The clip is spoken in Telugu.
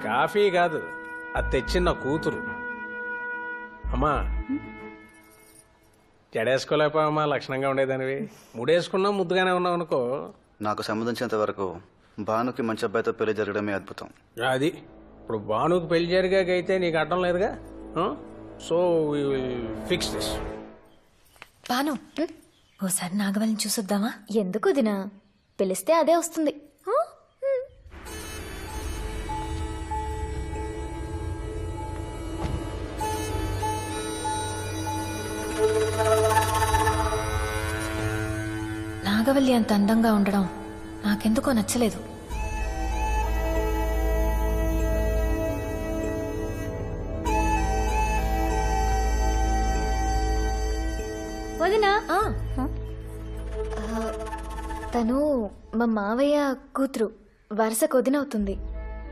కాఫీ కాదు, అది తెచ్చిన కూతురు. అమ్మా జడేసుకోలేకపోవమ్మా, లక్షణంగా ఉండేదానివి. ముడేసుకున్నా ముద్దుగానే ఉన్నావు అనుకో. నాకు సంబంధించినంత వరకు భానుకి మంచి అబ్బాయితో పెళ్లి జరగడమే అద్భుతం. అది ఇప్పుడు భానుకి పెళ్లి జరిగాకైతే నీకు అడ్డం లేదుగా. So fix this. బాను ఓసారి నాగవల్లిని చూసొద్దామా? ఎందుకు దినా, పిలిస్తే అదే వస్తుంది. నాగవల్లి అంత అందంగా ఉండడం నాకెందుకో నచ్చలేదు. వదినా, తను మా మావయ్య కూతురు, వరుస కొదినవుతుంది.